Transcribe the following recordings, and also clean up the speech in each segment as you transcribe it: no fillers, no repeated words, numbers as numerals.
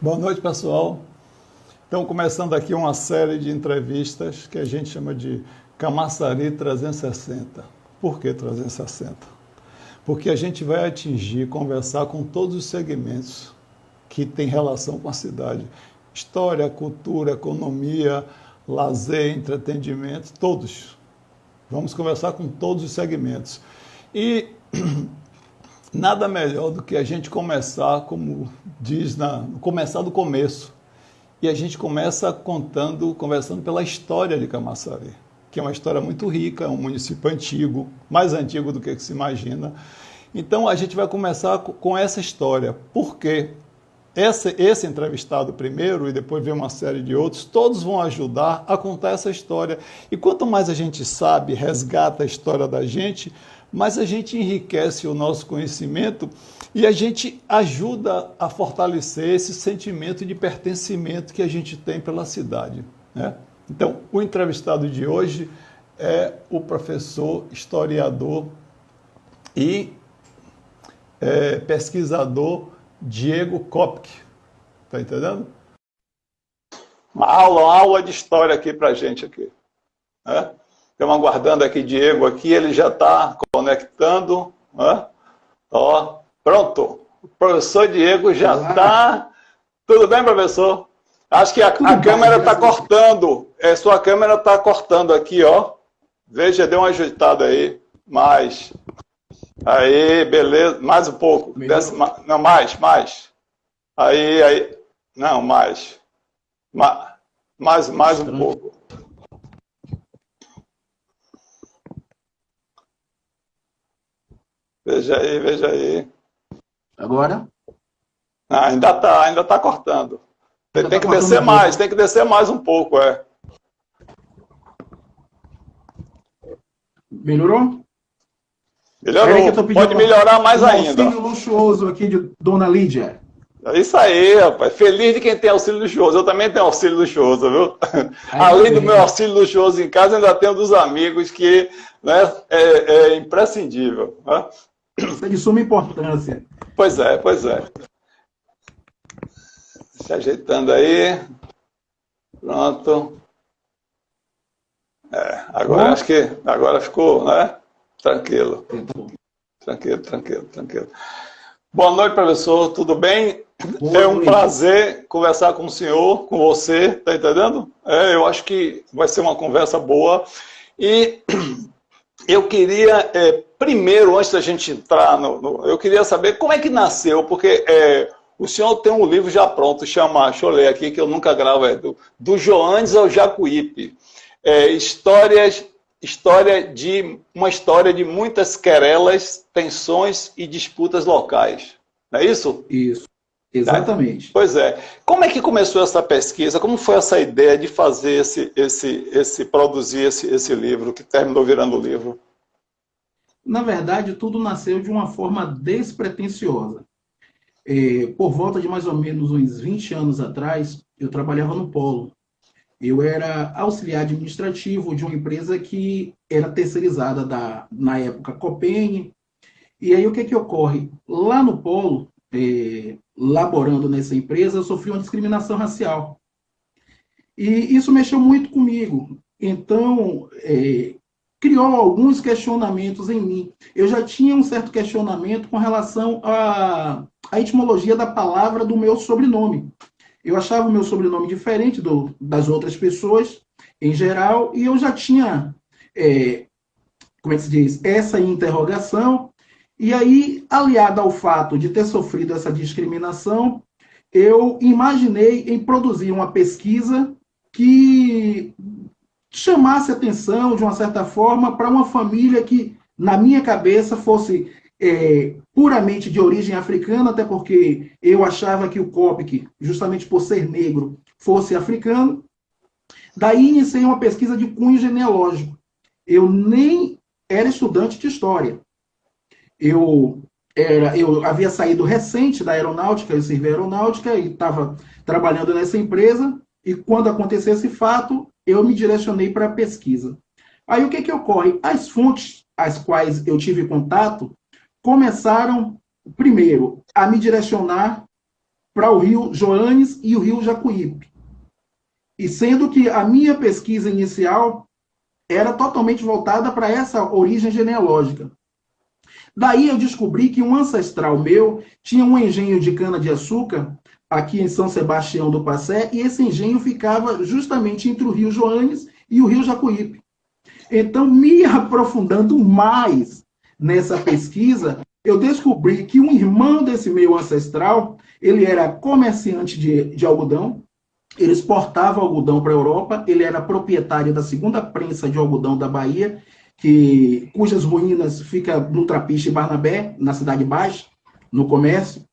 Boa noite, pessoal. Então, começando aqui uma série de entrevistas que a gente chama de Camaçari 360. Por que 360? Porque a gente vai atingir, conversar com todos os segmentos que têm relação com a cidade. História, cultura, economia, lazer, entretenimento, todos. Vamos conversar com todos os segmentos. E nada melhor do que a gente começar, como diz, começar do começo. E a gente começa conversando pela história de Camaçari, que é uma história muito rica, é um município antigo, mais antigo do que se imagina. Então a gente vai começar com essa história. Por quê? Esse entrevistado primeiro e depois vem uma série de outros, todos vão ajudar a contar essa história. E quanto mais a gente sabe, resgata a história da gente, mais a gente enriquece o nosso conhecimento e a gente ajuda a fortalecer esse sentimento de pertencimento que a gente tem pela cidade, né? Então, o entrevistado de hoje é o professor, historiador e pesquisador Diego Kopke. Está entendendo? Uma aula de história aqui para a gente aqui, né? Estamos aguardando aqui Diego aqui, ele já está conectando, né? Ó, pronto. O professor Diego já está. Tudo bem, professor? Acho que a câmera está cortando. Sua câmera está cortando aqui, ó. Veja, deu uma ajeitada aí. Mais. Aí, beleza. Mais um pouco. Desce, não, mais. Aí. Não, mais. Mais um pouco. Veja aí. Agora? Ainda tá cortando. Tem que descer mais, tem que descer mais um pouco, Melhorou? Melhorou. Pode melhorar mais ainda. Auxílio luxuoso aqui de Dona Lídia. É isso aí, rapaz. Feliz de quem tem auxílio luxuoso. Eu também tenho auxílio luxuoso, viu? Além do meu auxílio luxuoso em casa, ainda tenho dos amigos que, né, é imprescindível, né? Isso é de suma importância. Pois é. Se ajeitando aí. Pronto. Agora acho que agora ficou, né? Tranquilo. Boa noite, professor. Tudo bem? É um prazer conversar com o senhor, com você, tá entendendo? Eu acho que vai ser uma conversa boa. E eu queria, primeiro, antes da gente entrar, eu queria saber como é que nasceu, porque o senhor tem um livro já pronto, chama, deixa eu ler aqui, que eu nunca gravo, do Joanes ao Jacuípe. Uma história de muitas querelas, tensões e disputas locais. Não é isso? Isso, exatamente. Pois é. Como é que começou essa pesquisa? Como foi essa ideia de fazer produzir esse livro, que terminou virando o livro? Na verdade, tudo nasceu de uma forma despretensiosa. Por volta de mais ou menos uns 20 anos atrás, eu trabalhava no Polo. Eu era auxiliar administrativo de uma empresa que era terceirizada na época, Copene. E aí o que ocorre? Lá no Polo, laborando nessa empresa, eu sofri uma discriminação racial. E isso mexeu muito comigo. Então, criou alguns questionamentos em mim. Eu já tinha um certo questionamento com relação à etimologia da palavra do meu sobrenome. Eu achava o meu sobrenome diferente das outras pessoas, em geral, e eu já tinha, como é que se diz, essa interrogação. E aí, aliado ao fato de ter sofrido essa discriminação, eu imaginei em produzir uma pesquisa que chamasse atenção, de uma certa forma, para uma família que, na minha cabeça, fosse puramente de origem africana, até porque eu achava que o Kopke, justamente por ser negro, fosse africano. Daí iniciei uma pesquisa de cunho genealógico. Eu nem era estudante de história. Eu havia saído recente da aeronáutica, eu servi aeronáutica e estava trabalhando nessa empresa, e quando aconteceu esse fato, eu me direcionei para a pesquisa. Aí o que ocorre? As fontes às quais eu tive contato começaram, primeiro, a me direcionar para o rio Joanes e o rio Jacuípe. E sendo que a minha pesquisa inicial era totalmente voltada para essa origem genealógica. Daí eu descobri que um ancestral meu tinha um engenho de cana-de-açúcar aqui em São Sebastião do Passé, e esse engenho ficava justamente entre o rio Joanes e o rio Jacuípe. Então, me aprofundando mais nessa pesquisa, eu descobri que um irmão desse meu ancestral, ele era comerciante de algodão, ele exportava algodão para a Europa, ele era proprietário da segunda prensa de algodão da Bahia, cujas ruínas ficam no Trapiche e Barnabé, na Cidade Baixa, no comércio.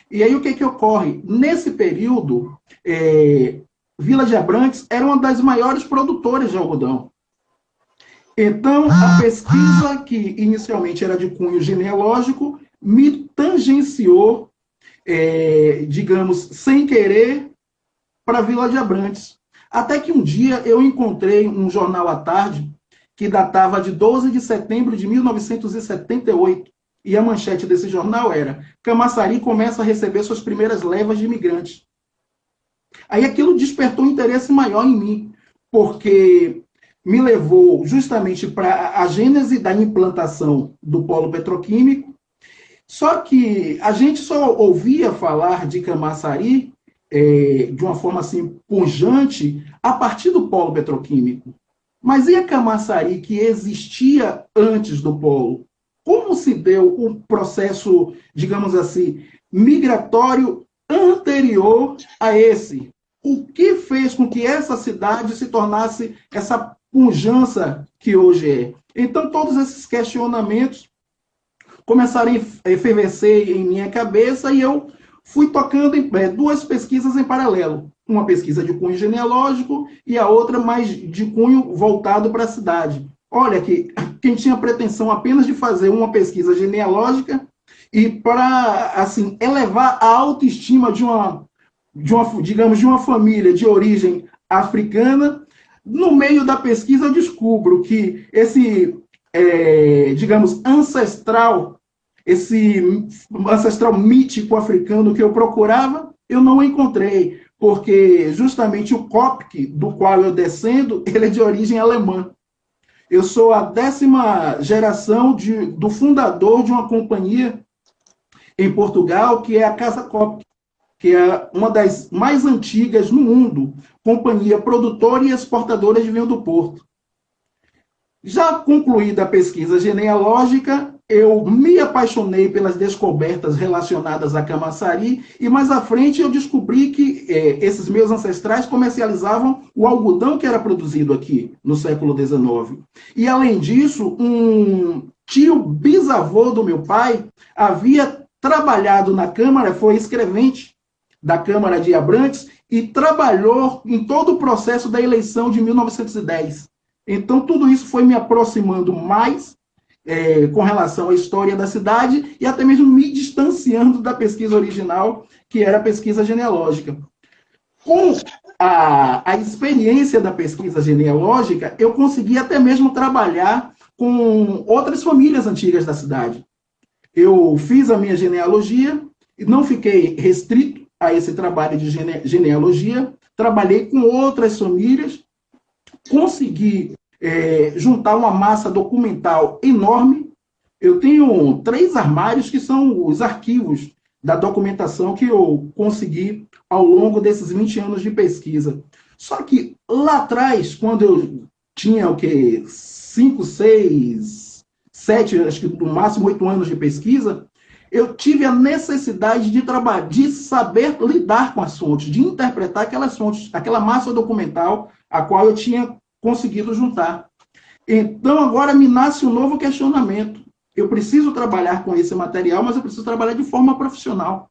E aí o que ocorre? Nesse período, Vila de Abrantes era uma das maiores produtoras de algodão. Então, a pesquisa, que inicialmente era de cunho genealógico, me tangenciou, digamos, sem querer, para Vila de Abrantes. Até que um dia eu encontrei um jornal à tarde que datava de 12 de setembro de 1978, e a manchete desse jornal era: Camaçari começa a receber suas primeiras levas de imigrantes. Aí aquilo despertou um interesse maior em mim, porque me levou justamente para a gênese da implantação do polo petroquímico. Só que a gente só ouvia falar de Camaçari de uma forma assim pujante a partir do polo petroquímico. Mas e a Camaçari que existia antes do polo? Como se deu o processo, digamos assim, migratório anterior a esse? O que fez com que essa cidade se tornasse essa pujança que hoje é? Então, todos esses questionamentos começaram a efervescer em minha cabeça, e eu fui tocando em duas pesquisas em paralelo. Uma pesquisa de cunho genealógico e a outra mais de cunho voltado para a cidade. Olha, que quem tinha pretensão apenas de fazer uma pesquisa genealógica e para, assim, elevar a autoestima de uma, digamos, de uma família de origem africana, no meio da pesquisa eu descubro que esse, digamos, esse ancestral mítico africano que eu procurava, eu não encontrei, porque justamente o Copque, do qual eu descendo, ele é de origem alemã. Eu sou a 10ª geração do fundador de uma companhia em Portugal, que é a Casa Copque, que é uma das mais antigas no mundo, companhia produtora e exportadora de vinho do Porto. Já concluída a pesquisa genealógica, eu me apaixonei pelas descobertas relacionadas a Camaçari, e mais à frente eu descobri que esses meus ancestrais comercializavam o algodão que era produzido aqui no século XIX. E, além disso, um tio bisavô do meu pai havia trabalhado na Câmara, foi escrevente da Câmara de Abrantes e trabalhou em todo o processo da eleição de 1910. Então, tudo isso foi me aproximando mais com relação à história da cidade e até mesmo me distanciando da pesquisa original, que era a pesquisa genealógica. Com a experiência da pesquisa genealógica, eu consegui até mesmo trabalhar com outras famílias antigas da cidade. Eu fiz a minha genealogia e não fiquei restrito a esse trabalho de genealogia, trabalhei com outras famílias, consegui juntar uma massa documental enorme. Eu tenho 3 armários que são os arquivos da documentação que eu consegui ao longo desses 20 anos de pesquisa. Só que lá atrás, quando eu tinha 5, 6, 7, acho que no máximo 8 anos de pesquisa, eu tive a necessidade de saber lidar com as fontes, de interpretar aquelas fontes, aquela massa documental a qual eu tinha conseguido juntar. Então, agora me nasce um novo questionamento. Eu preciso trabalhar com esse material, mas eu preciso trabalhar de forma profissional.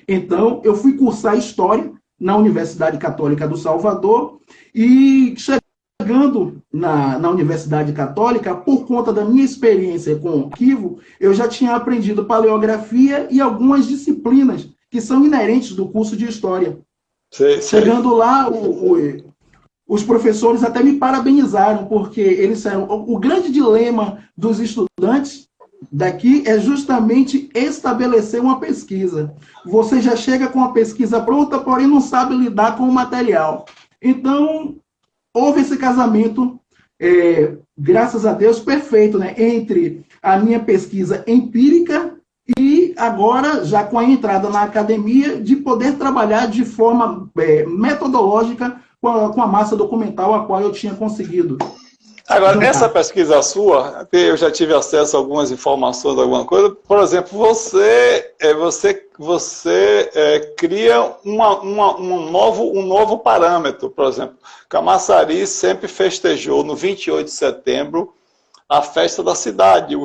Então, eu fui cursar História na Universidade Católica do Salvador, e chegando na Universidade Católica, por conta da minha experiência com o arquivo, eu já tinha aprendido paleografia e algumas disciplinas que são inerentes do curso de História. Chegando lá, os professores até me parabenizaram, porque eles disseram: o grande dilema dos estudantes daqui é justamente estabelecer uma pesquisa. Você já chega com a pesquisa pronta, porém não sabe lidar com o material. Então, houve esse casamento, graças a Deus, perfeito, né? Entre a minha pesquisa empírica e agora, já com a entrada na academia, de poder trabalhar de forma metodológica com a massa documental a qual eu tinha conseguido Agora, juntar. essa pesquisa sua, eu já tive acesso a algumas informações, alguma coisa. Por exemplo, você cria um novo parâmetro. Por exemplo, Camaçari sempre festejou no 28 de setembro a festa da cidade.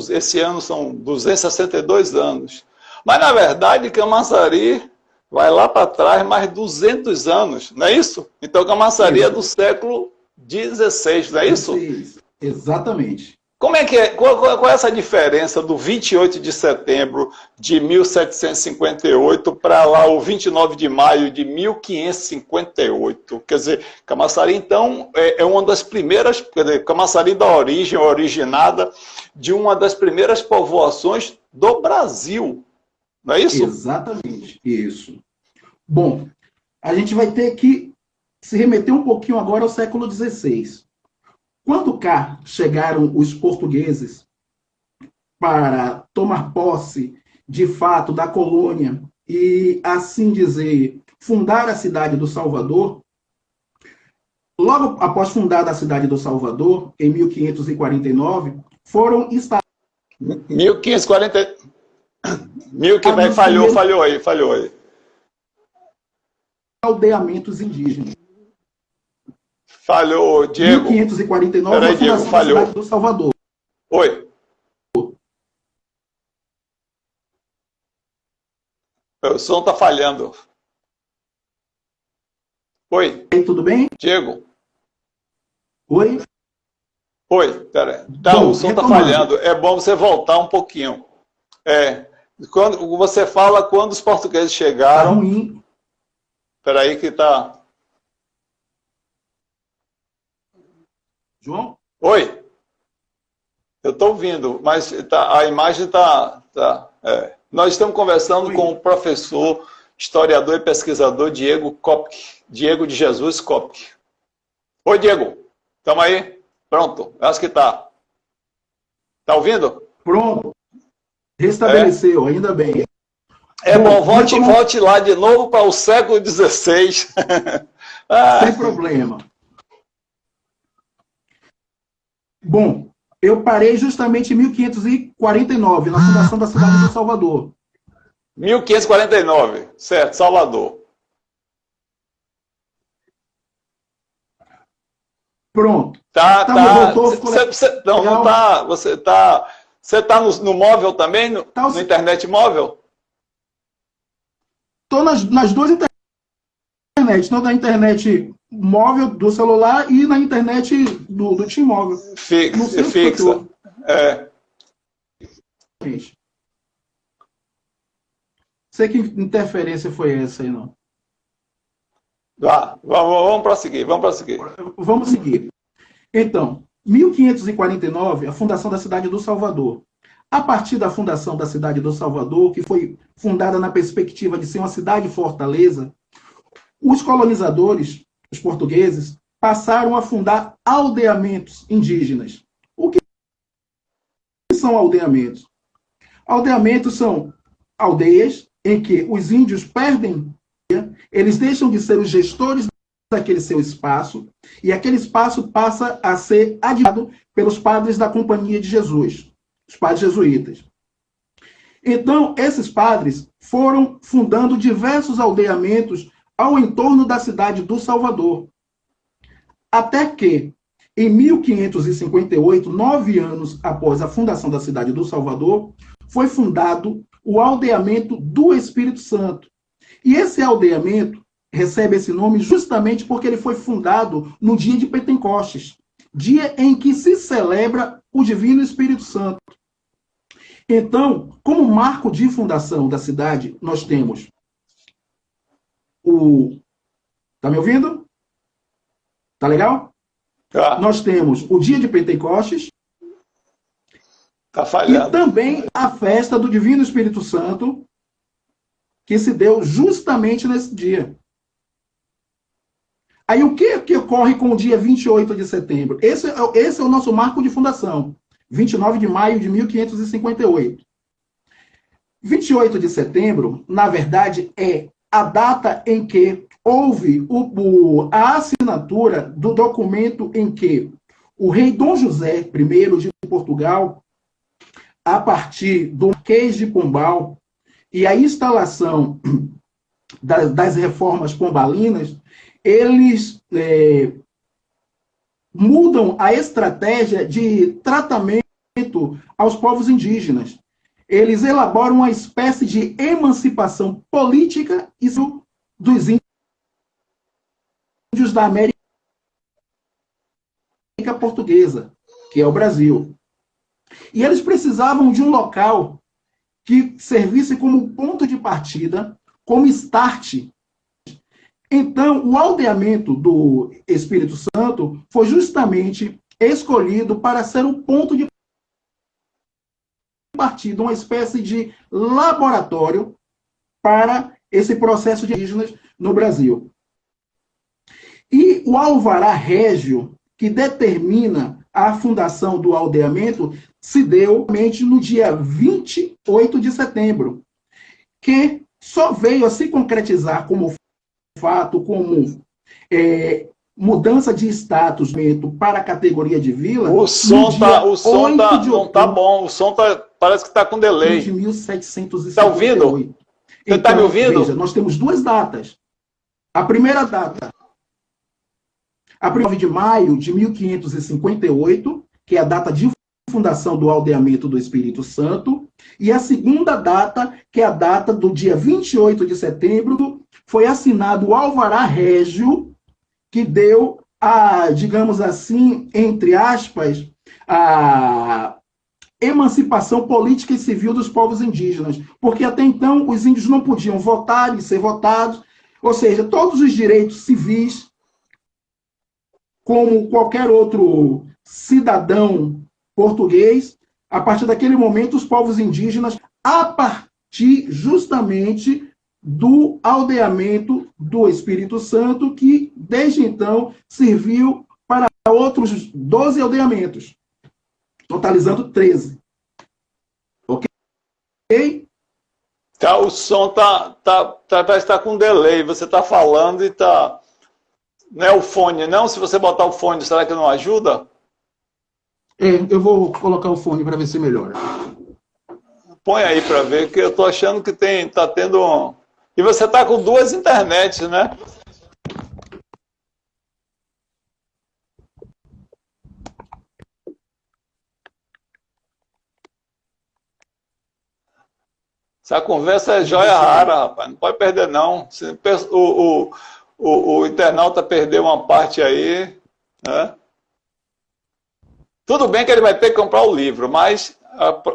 Esse ano são 262 anos. Mas, na verdade, Camaçari vai lá para trás mais 200 anos, não é isso? Então, Camaçari é do século 16, não é isso? 16, exatamente. Como é que é? Qual é essa diferença do 28 de setembro de 1758 para lá o 29 de maio de 1558? Quer dizer, Camaçari, então, é uma das primeiras, quer dizer, Camaçari da origem, originada de uma das primeiras povoações do Brasil, não é isso? Exatamente, isso. Bom, a gente vai ter que se remeter um pouquinho agora ao século XVI. Quando cá chegaram os portugueses para tomar posse, de fato, da colônia e, assim dizer, fundar a cidade do Salvador, logo após fundada a cidade do Salvador, em 1549, foram instalados 1540... Falhou aí. aldeamentos indígenas. Falhou, Diego. 1549, Peraí, a fundação Diego, falhou. da cidade do Salvador. Oi. O som está falhando. Oi. E tudo bem? Diego. Oi? Oi, peraí. Tá, Bom, o som está retomando. falhando. É bom você voltar um pouquinho. Quando você fala quando os portugueses Tá chegaram. ruim. Peraí que tá. João? Oi. Eu estou ouvindo, mas a imagem está. Nós estamos conversando com o professor, historiador e pesquisador Diego Kopke. Diego de Jesus Kopke. Oi, Diego. Estamos aí? Pronto. Acho que está. Está ouvindo? Pronto. Restabeleceu, ainda bem. Bom, volte lá de novo para o século XVI. Sem problema. Bom, eu parei justamente em 1549, na fundação da cidade do Salvador. 1549, certo, Salvador. Pronto. Voltou, não tá. Você tá no móvel também? No internet móvel? Estou nas duas internet. Estou na internet móvel do celular e na internet do T-Mobile. Fixa. Sei que interferência foi essa aí, não. Vamos prosseguir. Vamos seguir. Então, 1549, a fundação da cidade do Salvador. A partir da fundação da cidade do Salvador, que foi fundada na perspectiva de ser uma cidade-fortaleza, os colonizadores, os portugueses, passaram a fundar aldeamentos indígenas. O que são aldeamentos? Aldeamentos são aldeias em que os índios perdem, eles deixam de ser os gestores daquele seu espaço, e aquele espaço passa a ser administrado pelos padres da Companhia de Jesus, os padres jesuítas. Então, esses padres foram fundando diversos aldeamentos ao entorno da cidade do Salvador. Até que, em 1558, 9 anos após a fundação da cidade do Salvador, foi fundado o aldeamento do Espírito Santo. E esse aldeamento recebe esse nome justamente porque ele foi fundado no dia de Pentecostes, dia em que se celebra o Divino Espírito Santo. Então, como marco de fundação da cidade, nós temos Tá me ouvindo? Tá legal? Tá. Nós temos o dia de Pentecostes. Tá E falhando. também a festa do Divino Espírito Santo, que se deu justamente nesse dia. Aí o que ocorre com o dia 28 de setembro? Esse é o nosso marco de fundação, 29 de maio de 1558. 28 de setembro, na verdade, é a data em que houve a assinatura do documento em que o rei Dom José I de Portugal, a partir do Marquês de Pombal e a instalação das reformas pombalinas, eles mudam a estratégia de tratamento aos povos indígenas. Eles elaboram uma espécie de emancipação política dos índios da América Portuguesa, que é o Brasil. E eles precisavam de um local que servisse como ponto de partida, como start. Então, o aldeamento do Espírito Santo foi justamente escolhido para ser um ponto de partida, uma espécie de laboratório para esse processo de indígenas no Brasil. E o alvará régio, que determina a fundação do aldeamento, se deu somente no dia 28 de setembro, que só veio a se concretizar como fato, como mudança de status para a categoria de vila. O som não tá bom, o som parece que está com delay. De 1758. Está ouvindo? Você está me ouvindo? Veja, nós temos duas datas. A primeira data, a 9 de maio de 1558, que é a data de fundação do aldeamento do Espírito Santo, e a segunda data, que é a data do dia 28 de setembro, foi assinado o alvará régio, que deu a, digamos assim, entre aspas, a emancipação política e civil dos povos indígenas, porque até então os índios não podiam votar e ser votados, ou seja, todos os direitos civis, como qualquer outro cidadão português, a partir daquele momento os povos indígenas, a partir justamente do aldeamento do Espírito Santo, que desde então serviu para outros 12 aldeamentos, totalizando 13. Ok? Tá, o som está com delay. Você está falando e está... Não é o fone, não? Se você botar o fone, será que não ajuda? Eu vou colocar o fone para ver se melhora. Põe aí para ver, que eu estou achando que está tendo um... E você está com duas internets, né? Essa conversa é joia rara, rapaz. Não pode perder, não. O internauta perdeu uma parte aí, né? Tudo bem que ele vai ter que comprar o livro, mas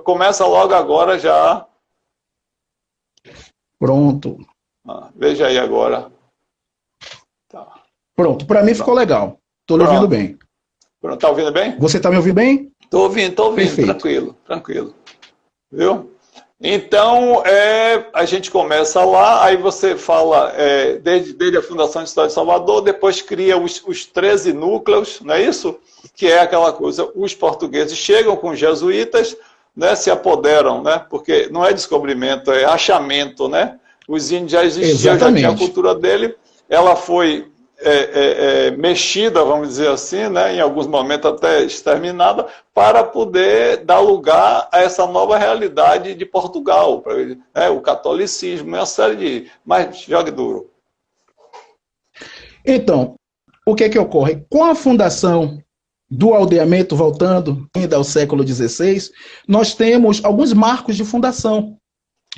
começa logo agora já. Pronto. Veja aí agora. Tá. Pronto, para mim ficou legal. Estou lhe ouvindo bem. Pronto, tá ouvindo bem? Você está me ouvindo bem? Estou ouvindo, Perfeito. tranquilo. Viu? Então, a gente começa lá, aí você fala desde a fundação do Estado de Salvador, depois cria os 13 núcleos, não é isso? Que é aquela coisa, os portugueses chegam com os jesuítas, né, se apoderam, né, porque não é descobrimento, é achamento, né? Os índios já existiam, já tinha a cultura dele, ela foi mexida, vamos dizer assim, né, em alguns momentos até exterminada, para poder dar lugar a essa nova realidade de Portugal, o catolicismo, uma série de... Mas jogue duro. Então, o que ocorre? Com a fundação do aldeamento, voltando ainda ao século XVI, nós temos alguns marcos de fundação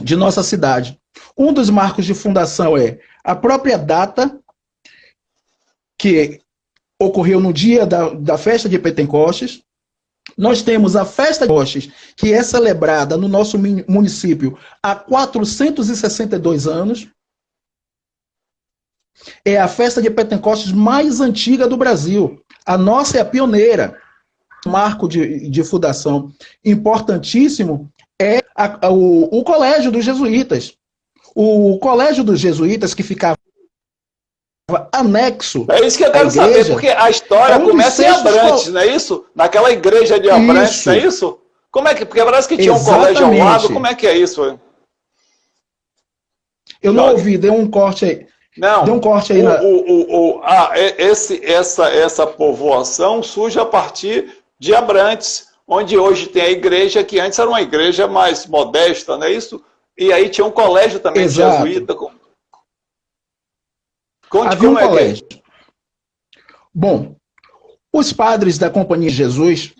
de nossa cidade. Um dos marcos de fundação é a própria data, que ocorreu no dia da festa de Pentecostes. Nós temos a festa de Pentecostes, que é celebrada no nosso município há 462 anos. É a festa de Pentecostes mais antiga do Brasil. A nossa é a pioneira. marco de fundação importantíssimo é o Colégio dos Jesuítas. O Colégio dos Jesuítas, que ficava anexo É isso que eu quero saber, porque a história começa em Abrantes, não é isso? Naquela igreja de Abrantes, não é isso? Como é que, porque parece que tinha um colégio ao lado, como é que é isso? Eu não ouvi, deu um corte aí. Não, deu um corte aí essa povoação surge a partir de Abrantes, onde hoje tem a igreja, que antes era uma igreja mais modesta, não é isso? E aí tinha um colégio também jesuíta. Havia um colégio. Bom, os padres da Companhia de Jesus,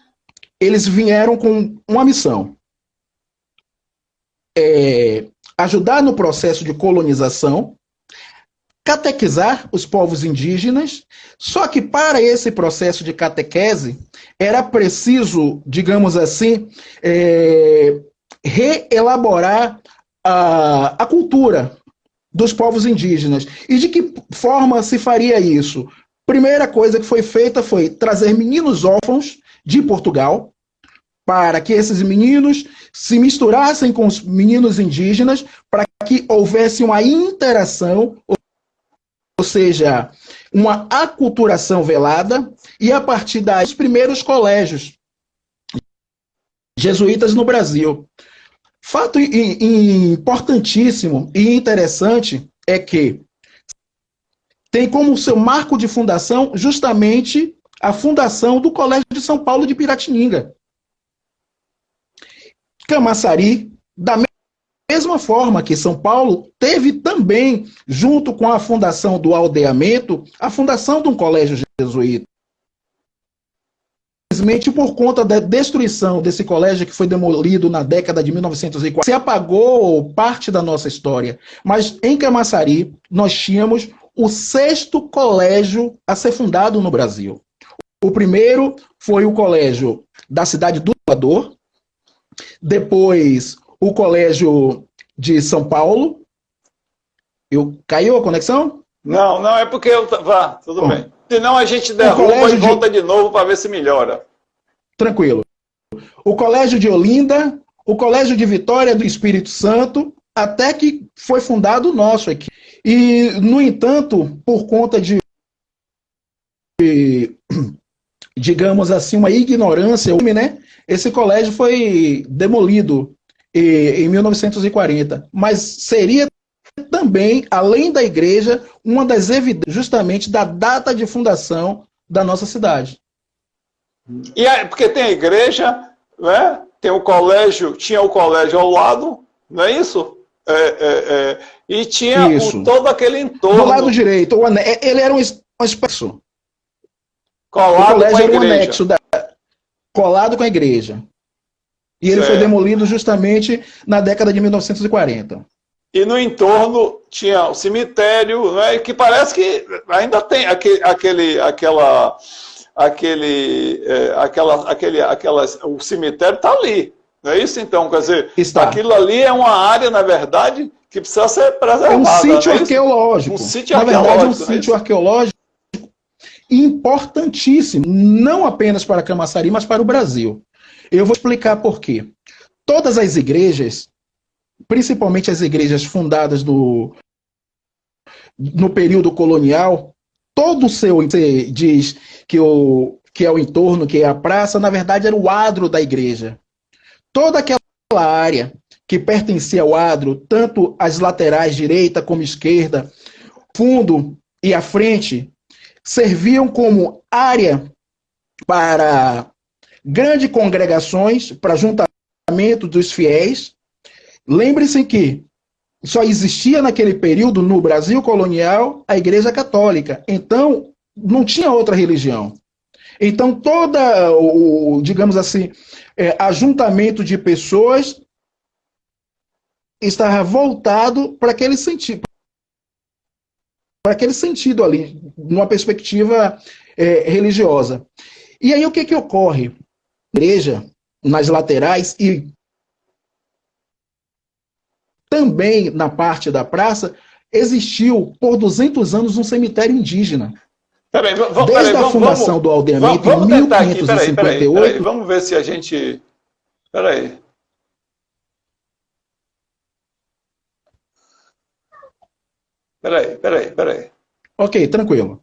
eles vieram com uma missão. Ajudar no processo de colonização, catequizar os povos indígenas, só que para esse processo de catequese, era preciso, digamos assim, reelaborar a cultura dos povos indígenas. E de que forma se faria isso? Primeira coisa que foi feita foi trazer meninos órfãos de Portugal, para que esses meninos se misturassem com os meninos indígenas, para que houvesse uma interação, ou seja, uma aculturação velada, e a partir daí os primeiros colégios jesuítas no Brasil. Fato importantíssimo e interessante é que tem como seu marco de fundação justamente a fundação do Colégio de São Paulo de Piratininga. Camaçari, da mesma forma que São Paulo, teve também, junto com a fundação do aldeamento, a fundação de um colégio jesuíta. Infelizmente, por conta da destruição desse colégio que foi demolido na década de 1940, se apagou parte da nossa história. Mas em Camaçari, nós tínhamos o 6º colégio a ser fundado no Brasil. O primeiro foi o colégio da cidade do Salvador, depois o colégio de São Paulo. Caiu a conexão? Não, é porque vá, tudo bem. Senão a gente derruba e volta de novo para ver se melhora. Tranquilo. O colégio de Olinda, o colégio de Vitória do Espírito Santo, até que foi fundado o nosso aqui. E, no entanto, por conta de digamos assim, uma ignorância, né? Esse colégio foi demolido em 1940. Mas seria também, além da igreja, uma das evidências justamente da data de fundação da nossa cidade. E aí, porque tem a igreja, né? Tem o colégio, tinha o colégio ao lado, não é isso? E tinha todo aquele entorno. Do lado direito, ele era um espaço. Colado com a igreja. Era um anexo colado com a igreja. E ele foi demolido justamente na década de 1940. E no entorno tinha o cemitério, né, que parece que ainda tem o cemitério está ali. Não é isso, então? Quer dizer, aquilo ali é uma área, na verdade, que precisa ser preservada. É um sítio arqueológico. Na verdade, é um sítio arqueológico importantíssimo, não apenas para Camaçari, mas para o Brasil. Eu vou explicar por quê. Todas as igrejas, principalmente as igrejas fundadas no período colonial, todo o seu diz que é o entorno, que é a praça, na verdade era o adro da igreja. Toda aquela área que pertencia ao adro, tanto as laterais, direita como esquerda, fundo e a frente, serviam como área para grandes congregações, para juntamento dos fiéis. Lembre-se que só existia naquele período, no Brasil colonial, a Igreja Católica. Então, não tinha outra religião. Então, toda digamos assim, ajuntamento de pessoas estava voltado para aquele sentido. Para aquele sentido ali, numa perspectiva religiosa. E aí o que ocorre? A igreja, nas laterais e também na parte da praça, existiu por 200 anos um cemitério indígena. Desde a fundação do aldeamento em 1558... Peraí, vamos ver se a gente... Peraí. Ok, tranquilo.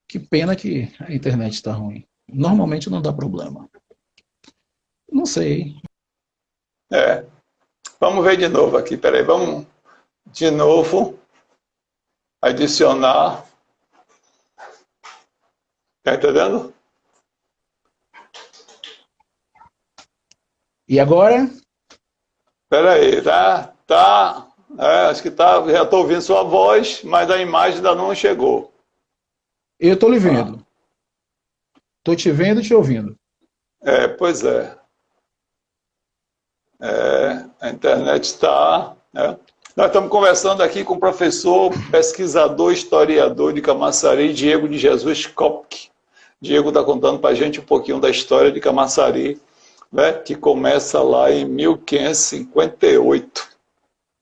Que pena que a internet está ruim. Normalmente não dá problema. Não sei. Vamos ver de novo aqui, peraí. Vamos de novo adicionar. Tá entendendo? E agora? Peraí, acho que tá, já estou ouvindo sua voz, mas a imagem ainda não chegou. Eu estou lhe vendo. Estou te vendo e te ouvindo. Pois é. A internet está... Nós estamos conversando aqui com o professor, pesquisador, historiador de Camaçari, Diego de Jesus Kopke. Diego está contando para a gente um pouquinho da história de Camaçari, né, que começa lá em 1558.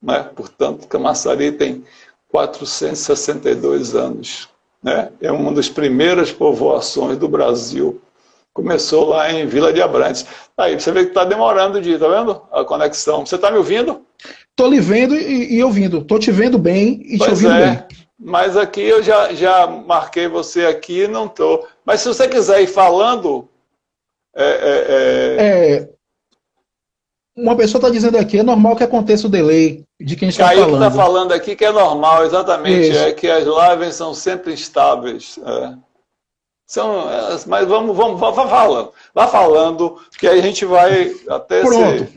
Né? Portanto, Camaçari tem 462 anos. Né? É uma das primeiras povoações do Brasil. Começou lá em Vila de Abrantes. Aí você vê que está demorando tá vendo? A conexão. Você está me ouvindo? Estou lhe vendo e ouvindo. Estou te vendo bem e te ouvindo bem. Mas aqui eu já marquei você aqui, não estou. Mas se você quiser ir falando... Uma pessoa está dizendo aqui, é normal que aconteça o delay de quem está falando. Kaique está falando aqui que é normal, exatamente. Isso. Que as lives são sempre instáveis. Mas vá falando, que aí a gente vai até... Pronto.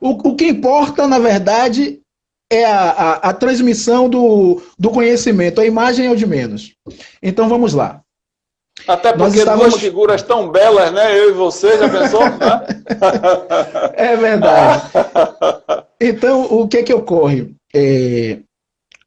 O que importa, na verdade, é a transmissão do conhecimento. A imagem é o de menos. Então, vamos lá. Até porque duas figuras tão belas, né? Eu e você, já pensou? É verdade. Então, o que ocorre?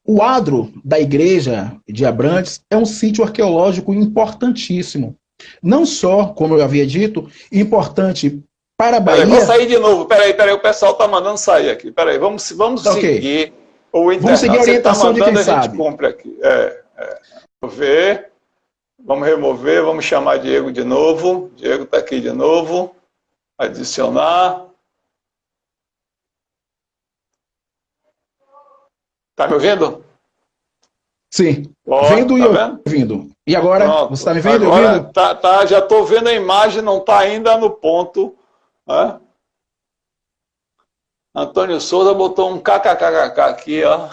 O adro da igreja de Abrantes é um sítio arqueológico importantíssimo. Não só, como eu havia dito, importante para a Bahia... Vou sair de novo. Peraí, o pessoal está mandando sair aqui. Peraí, vamos seguir o internato. Vamos seguir a orientação de quem sabe. A gente cumpre aqui. Vamos ver. Vamos remover, vamos chamar Diego de novo. Diego está aqui de novo. Adicionar. Está me ouvindo? Sim. Vendo e ouvindo. E agora? Pronto. Você está me vendo e ouvindo? Já estou vendo a imagem, não está ainda no ponto. Né? Antônio Souza botou um kkkk aqui, ó.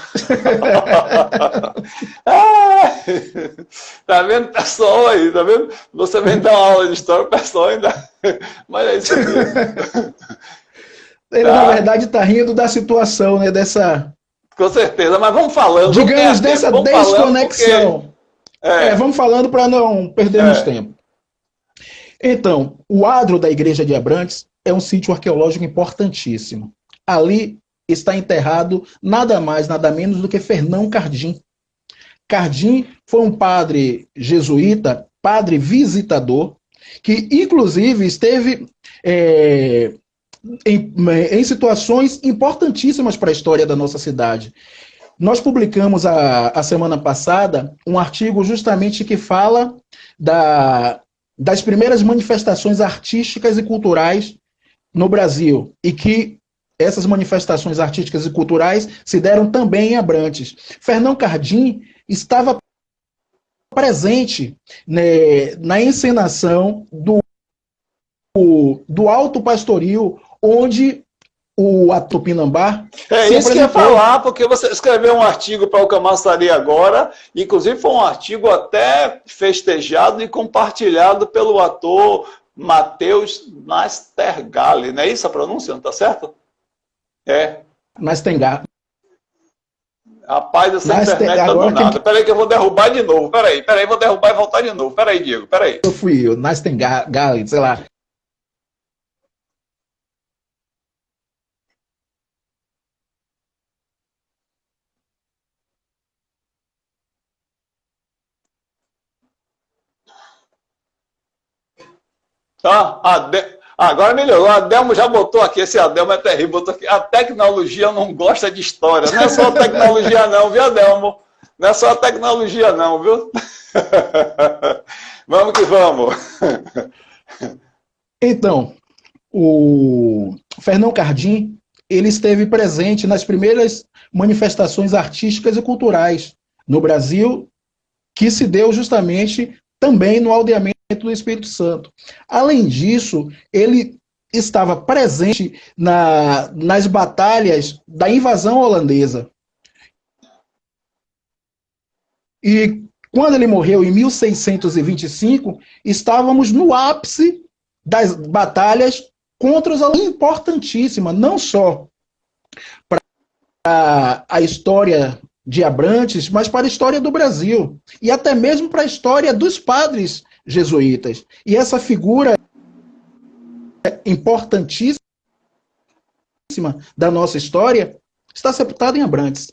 Tá vendo, pessoal aí? Tá vendo? Você vem dar uma aula de história, o pessoal ainda... Mas é isso aqui. Ele, na verdade, está rindo da situação, né? Dessa... Com certeza, mas vamos falando. Digamos, dessa desconexão. Vamos falando para não perdermos tempo. Então, o adro da igreja de Abrantes é um sítio arqueológico importantíssimo. Ali está enterrado nada mais, nada menos do que Fernão Cardim. Cardim foi um padre jesuíta, padre visitador, que inclusive esteve em situações importantíssimas para a história da nossa cidade. Nós publicamos a semana passada um artigo justamente que fala das primeiras manifestações artísticas e culturais no Brasil, e que essas manifestações artísticas e culturais se deram também em Abrantes. Fernão Cardim estava presente, né, na encenação do Alto Pastoril, onde o Tupinambá... isso que eu ia falar, porque você escreveu um artigo para o Camaçari agora, inclusive foi um artigo até festejado e compartilhado pelo ator Matheus Nastergalli, não é isso a pronúncia, não está certo? Nastergalli. Rapaz, essa internet tá do nada. Peraí que eu vou derrubar de novo. Peraí, vou derrubar e voltar de novo. Peraí, Diego, peraí. Eu fui Nastergalli, sei lá. Agora melhorou. O Adelmo já botou aqui, esse Adelmo é terrível, botou aqui. A tecnologia não gosta de história. Não é só a tecnologia não, viu, Adelmo? Não é só a tecnologia não, viu? Vamos que vamos. Então, o Fernão Cardim, ele esteve presente nas primeiras manifestações artísticas e culturais no Brasil, que se deu justamente também no aldeamento do Espírito Santo. Além disso, ele estava presente nas batalhas da invasão holandesa. E quando ele morreu em 1625, estávamos no ápice das batalhas contra os holandeses, importantíssima, não só para a história de Abrantes, mas para a história do Brasil, e até mesmo para a história dos padres jesuítas. E essa figura importantíssima da nossa história está sepultada em Abrantes.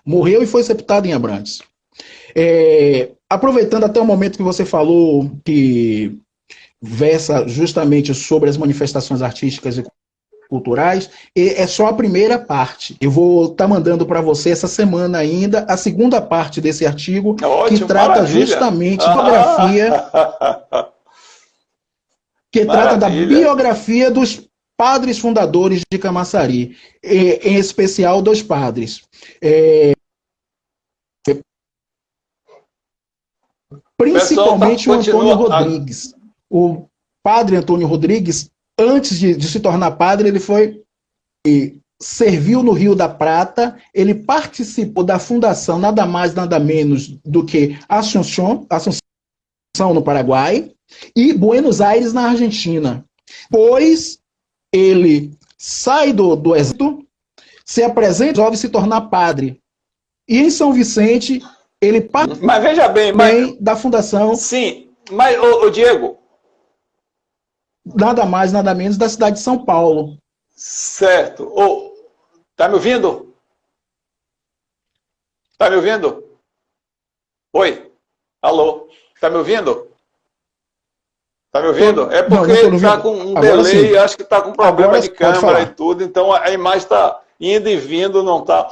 Morreu e foi sepultado em Abrantes. Aproveitando até o momento que você falou que versa justamente sobre as manifestações artísticas e culturais, é só a primeira parte. Eu vou estar mandando para você essa semana ainda a segunda parte desse artigo, ótimo, que trata maravilha. Justamente trata da biografia dos padres fundadores de Camaçari, em especial dos padres. Principalmente o Antônio Rodrigues. O padre Antônio Rodrigues, antes de se tornar padre, ele serviu no Rio da Prata, ele participou da fundação, nada mais, nada menos do que Assunção no Paraguai, e Buenos Aires, na Argentina. Pois ele sai do exército, se apresenta, resolve se tornar padre. E em São Vicente, ele participa mas veja bem, da fundação. Sim, mas, ô Diego, nada mais, nada menos da cidade de São Paulo. Certo. Tá me ouvindo? Tá me ouvindo? Oi? Alô? Tá me ouvindo? Tá me ouvindo? É porque não tá com um agora delay, sim. acho que tá com problema Agora de câmera e tudo, então a imagem tá indo e vindo, não tá...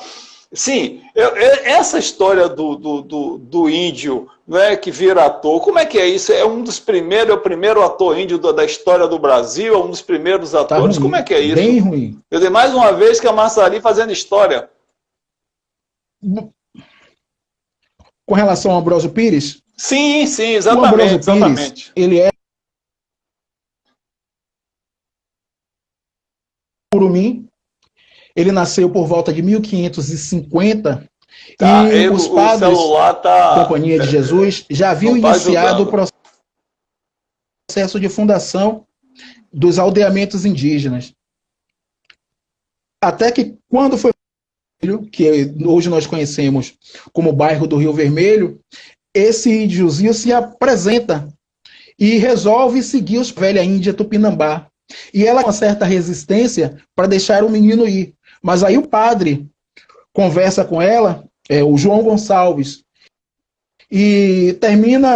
Sim, essa história do índio, não é, que vira ator, como é que é isso? É um dos primeiros, é o primeiro ator índio da história do Brasil, é um dos primeiros atores, ruim, como é que é isso? Bem ruim. Eu dei mais uma vez que a Camaçari fazendo história. Com relação ao Ambrósio Pires? Sim, O Ambrósio Pires, ele é Curumim. Ele nasceu por volta de 1550 e os padres da Companhia de Jesus já haviam iniciado o processo de fundação dos aldeamentos indígenas. Até que quando foi que hoje nós conhecemos como bairro do Rio Vermelho, esse índiozinho se apresenta e resolve seguir os velha Índia Tupinambá. E ela com uma certa resistência para deixar o menino ir. Mas aí o padre conversa com ela, o João Gonçalves, e termina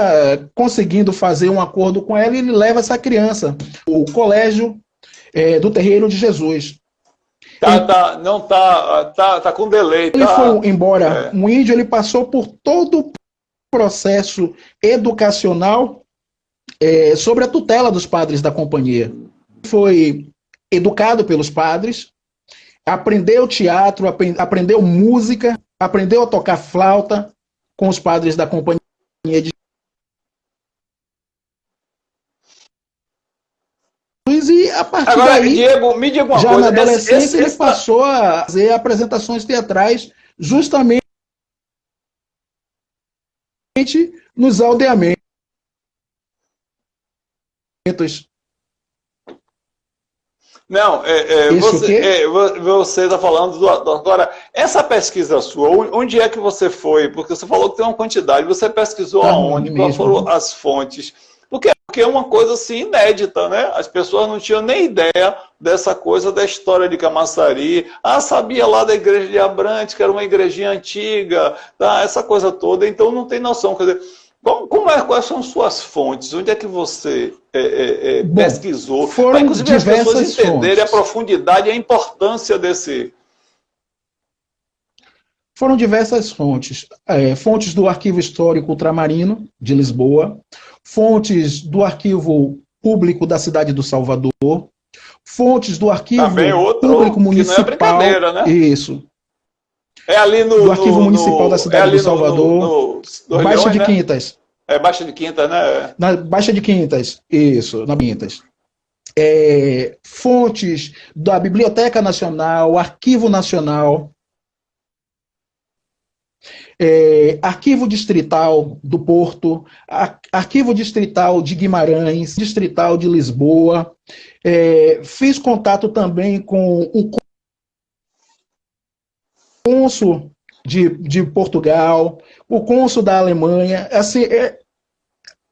conseguindo fazer um acordo com ela e ele leva essa criança ao colégio do Terreiro de Jesus. Tá com delay. Ele foi embora, um índio, ele passou por todo o processo educacional sobre a tutela dos padres da companhia. Foi educado pelos padres, aprendeu teatro, aprendeu música, aprendeu a tocar flauta com os padres da Companhia de Jesus. E a partir Agora, daí, Diego, me diga uma já coisa. na adolescência, ele passou a fazer apresentações teatrais justamente nos aldeamentos. Não, você está falando agora, essa pesquisa sua, onde é que você foi? Porque você falou que tem uma quantidade, você pesquisou aonde? Quais foram as fontes? Porque é uma coisa assim inédita, né? As pessoas não tinham nem ideia dessa coisa da história de Camaçari. Sabia lá da igreja de Abrantes, que era uma igrejinha antiga, tá? Essa coisa toda, então não tem noção. Quer dizer, Quais são suas fontes? Onde é que você Bom, pesquisou? Para, foram inclusive, as pessoas diversas entenderem a fontes. profundidade e a importância desse. Foram diversas fontes. Fontes do Arquivo Histórico Ultramarino, de Lisboa, fontes do Arquivo Público da cidade do Salvador, fontes do Também Arquivo Público outro, que não é Municipal, brincadeira, né? isso, É ali do Arquivo Municipal da é cidade do ali Salvador, no Baixa Leões, de né? Quintas, É Baixa de Quinta, né? na Baixa de Quintas, isso, na Quintas. Fontes da Biblioteca Nacional, Arquivo Nacional, Arquivo Distrital do Porto, Arquivo Distrital de Guimarães, Distrital de Lisboa. Fiz contato também com o cônsul de Portugal, o cônsul da Alemanha, assim,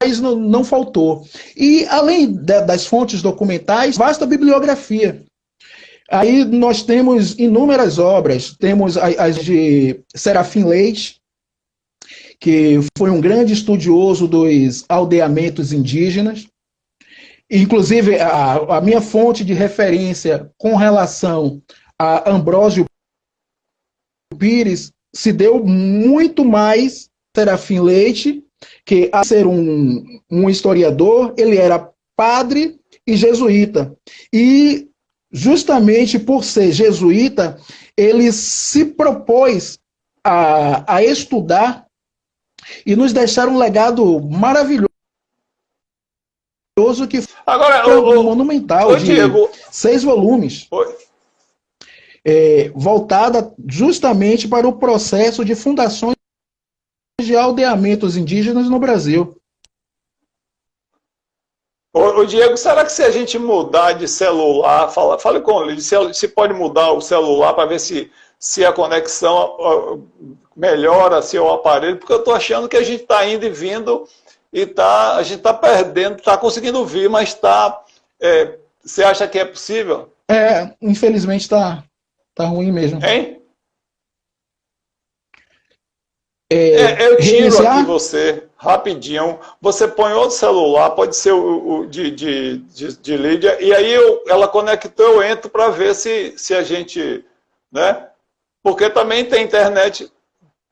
mas não faltou. E, além das fontes documentais, vasta bibliografia. Aí nós temos inúmeras obras, temos as de Serafim Leite, que foi um grande estudioso dos aldeamentos indígenas. Inclusive, a minha fonte de referência com relação a Ambrósio Pires se deu muito mais Serafim Leite, que, a ser um historiador, ele era padre e jesuíta. E, justamente por ser jesuíta, ele se propôs a estudar e nos deixar um legado maravilhoso, que Agora, foi monumental, de Diego, 6 volumes, voltada justamente para o processo de fundações de aldeamentos indígenas no Brasil. Diego, será que se a gente mudar de celular, fale com ele, se pode mudar o celular para ver se a conexão melhora, se o aparelho, porque eu estou achando que a gente está indo e vindo e a gente está perdendo, está conseguindo ouvir, mas está. Você acha que é possível? Infelizmente está ruim mesmo. Hein? Eu tiro Reiniciar? aqui você, rapidinho. Você põe outro celular, pode ser o de Lídia, e aí ela conectou, eu entro para ver se a gente. Né? Porque também tem internet.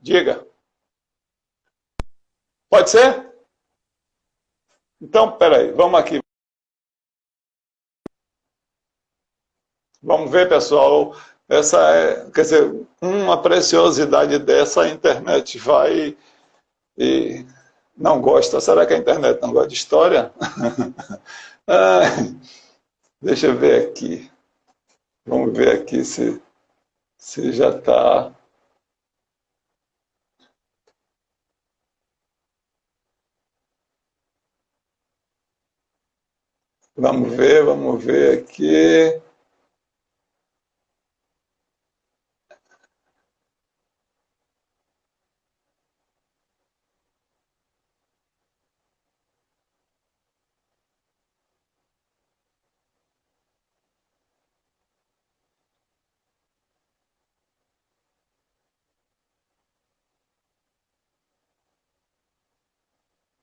Diga. Pode ser? Então, peraí, vamos aqui. Vamos ver, pessoal. Quer dizer, uma preciosidade dessa, a internet vai e não gosta. Será que a internet não gosta de história? Deixa eu ver aqui. Vamos ver aqui se já está. Vamos ver aqui.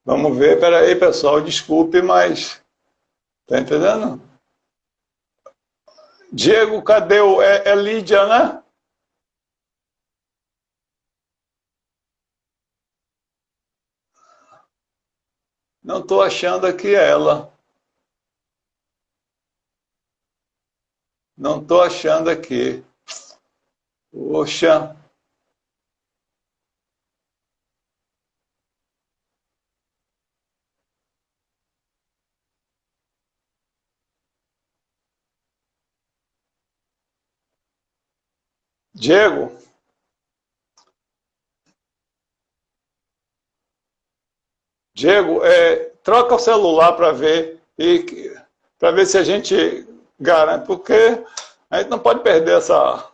Vamos ver, peraí, pessoal, desculpe, mas. Tá entendendo? Diego, cadê o. É Lídia, né? Não estou achando aqui ela. Não estou achando aqui. Poxa. Diego, troca o celular para ver para ver se a gente garante, porque a gente não pode perder essa.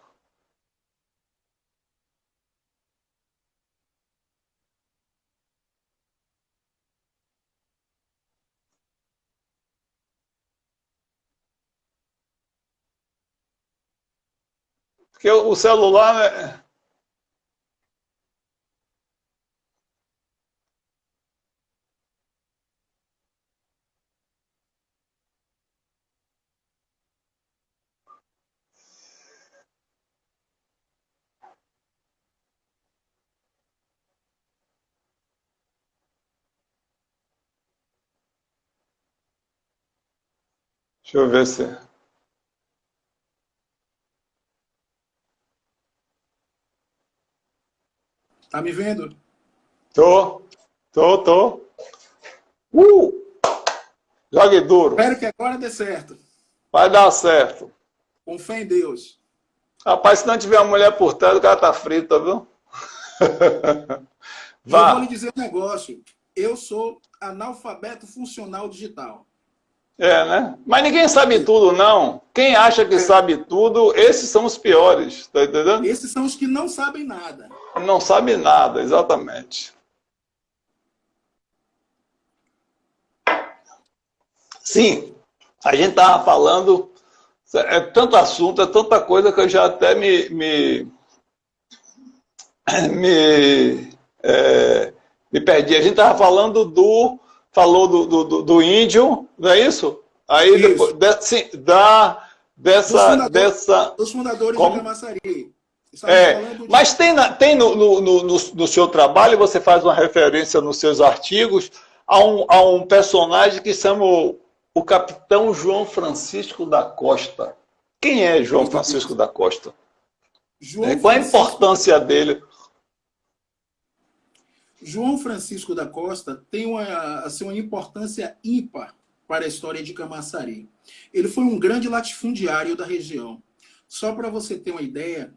Porque o celular, né? Deixa eu ver se... Tá me vendo? Tô. Uh! Jogue duro. Espero que agora dê certo. Vai dar certo. Com fé em Deus. Rapaz, se não tiver uma mulher por trás, o cara tá frito, viu? E eu vou lhe Vá. dizer um negócio. Eu sou analfabeto funcional digital. É, né? Mas ninguém sabe tudo, não. Quem acha que sabe tudo, esses são os piores, tá entendendo? Esses são os que não sabem nada. Não sabe nada, exatamente. Sim, a gente tava falando, é tanto assunto, é tanta coisa que eu já até me perdi. A gente tava falando falou do índio, não é isso? Aí depois, Isso. sim, Dos fundadores de como? Camaçari. Estamos falando de... Mas tem no seu trabalho, você faz uma referência nos seus artigos a um personagem que chama o capitão João Francisco da Costa. Quem é João Francisco da Costa? Qual a importância dele? João Francisco da Costa tem uma importância ímpar para a história de Camaçari. Ele foi um grande latifundiário da região. Só para você ter uma ideia,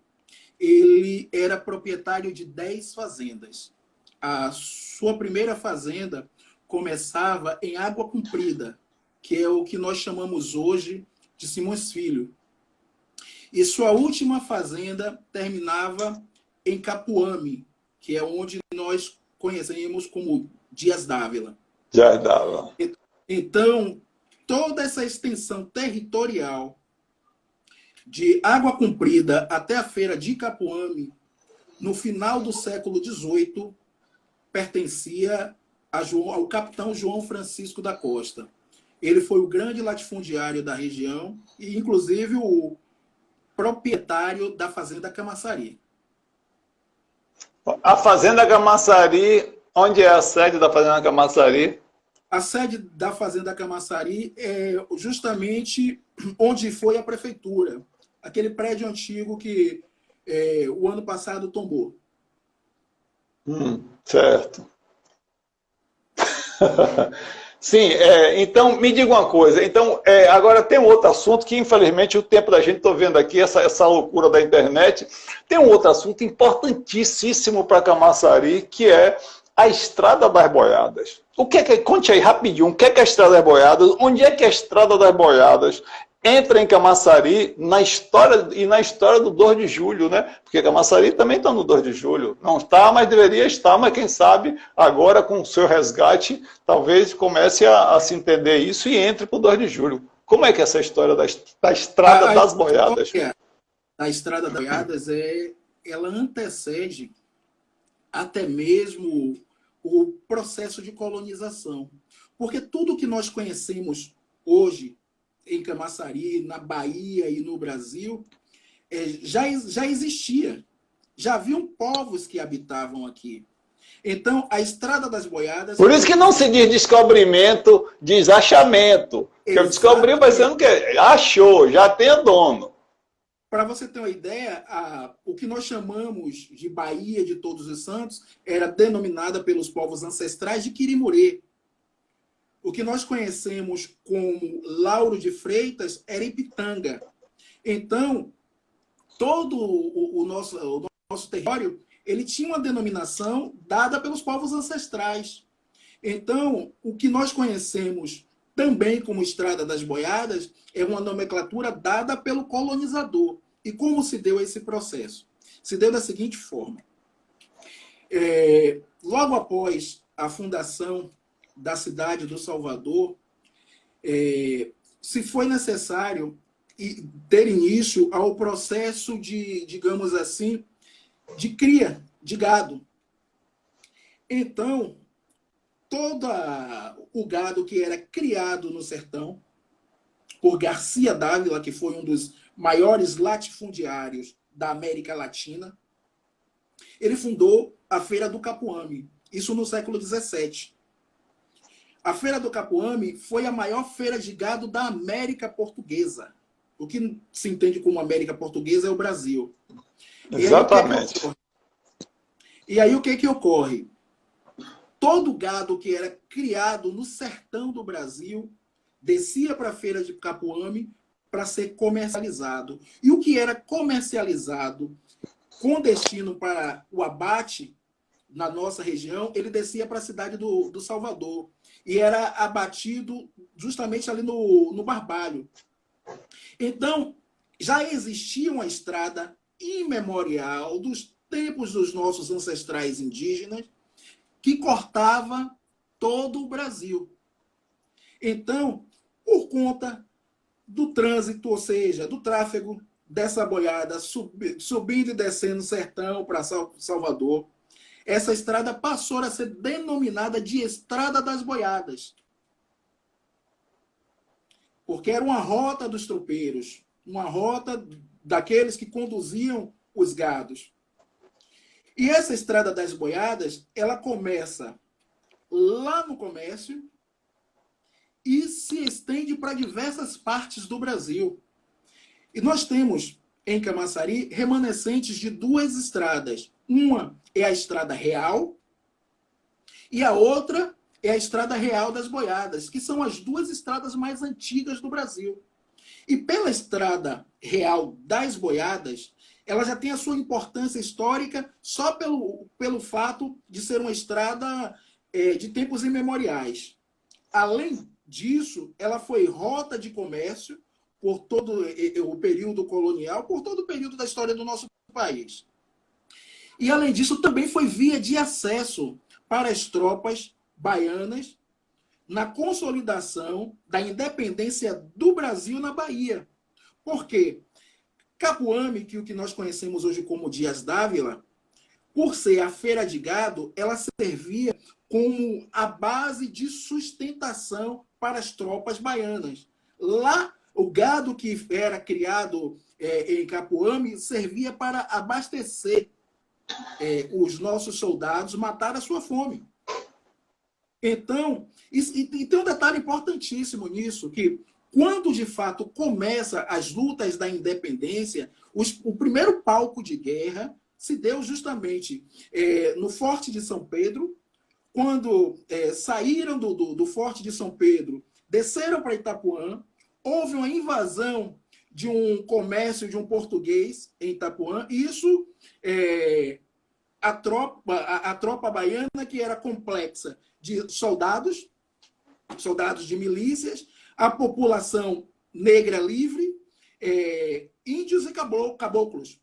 ele era proprietário de 10 fazendas. A sua primeira fazenda começava em Água Comprida, que é o que nós chamamos hoje de Simões Filho. E sua última fazenda terminava em Capuame, que é onde nós conhecemos como Dias Dávila. Já dava. Então, toda essa extensão territorial de Água Comprida até a feira de Capuame, no final do século XVIII, pertencia ao capitão João Francisco da Costa. Ele foi o grande latifundiário da região e, inclusive, o proprietário da Fazenda Camaçari. A Fazenda Camaçari, onde é a sede da Fazenda Camaçari? A sede da Fazenda Camaçari é justamente onde foi a prefeitura. Aquele prédio antigo que o ano passado tombou. Certo. Sim, então me diga uma coisa. Então, agora tem um outro assunto que, infelizmente, o tempo da gente, estou vendo aqui essa loucura da internet. Tem um outro assunto importantíssimo para Camaçari, que é a Estrada das Boiadas. Conte aí rapidinho, o que é a Estrada das Boiadas? Onde é que a Estrada das Boiadas entra em Camaçari na história do 2 de julho, né? Porque Camaçari também está no 2 de julho. Não está, mas deveria estar, mas quem sabe agora com o seu resgate, talvez comece a se entender isso e entre para o 2 de julho. Como é que é essa história da Estrada das Boiadas? A Estrada das Boiadas ela antecede até mesmo o processo de colonização. Porque tudo que nós conhecemos hoje em Camaçari, na Bahia e no Brasil, já existia. Já haviam povos que habitavam aqui. Então, a Estrada das Boiadas... Por isso que não se diz descobrimento, diz achamento. Porque eu descobri parecendo que achou, já tem dono. Para você ter uma ideia, o que nós chamamos de Bahia de Todos os Santos era denominada pelos povos ancestrais de Quirimurê. O que nós conhecemos como Lauro de Freitas era Ipitanga. Então, todo o nosso território ele tinha uma denominação dada pelos povos ancestrais. Então, o que nós conhecemos também como Estrada das Boiadas é uma nomenclatura dada pelo colonizador. E como se deu esse processo? Se deu da seguinte forma. Logo após a fundação da cidade do Salvador, se foi necessário ter início ao processo de, digamos assim, de cria de gado. Então, todo o gado que era criado no sertão, por Garcia Dávila, que foi um dos maiores latifundiários da América Latina, ele fundou a Feira do Capuame, isso no século XVII. A Feira do Capuame foi a maior feira de gado da América Portuguesa. O que se entende como América Portuguesa é o Brasil. Exatamente. E aí o que ocorre? Todo gado que era criado no sertão do Brasil descia para a Feira de Capuame para ser comercializado. E o que era comercializado com destino para o abate na nossa região, ele descia para a cidade do Salvador. E era abatido justamente ali no Barbalho. Então, já existia uma estrada imemorial dos tempos dos nossos ancestrais indígenas que cortava todo o Brasil. Então, por conta do trânsito, ou seja, do tráfego dessa boiada subindo e descendo o sertão para Salvador, essa estrada passou a ser denominada de Estrada das Boiadas. Porque era uma rota dos tropeiros, uma rota daqueles que conduziam os gados. E essa Estrada das Boiadas, ela começa lá no comércio e se estende para diversas partes do Brasil. E nós temos, em Camaçari, remanescentes de duas estradas. Uma é a Estrada Real e a outra é a Estrada Real das Boiadas, que são as duas estradas mais antigas do Brasil. E pela Estrada Real das Boiadas, ela já tem a sua importância histórica só pelo fato de ser uma estrada de tempos imemoriais. Além disso, ela foi rota de comércio por todo o período colonial, por todo o período da história do nosso país. E, além disso, também foi via de acesso para as tropas baianas na consolidação da independência do Brasil na Bahia. Por quê? Capuame, que o que nós conhecemos hoje como Dias Dávila, por ser a feira de gado, ela servia como a base de sustentação para as tropas baianas. Lá, o gado que era criado em Capuame servia para abastecer os nossos soldados, matar a sua fome. Então, e tem um detalhe importantíssimo nisso, que quando de fato começa as lutas da independência, o primeiro palco de guerra se deu justamente no Forte de São Pedro, quando saíram do Forte de São Pedro, desceram para Itapuã, houve uma invasão de um comércio de um português em Itapuã, e isso a tropa baiana, que era complexa de soldados de milícias, a população negra livre, índios e caboclos.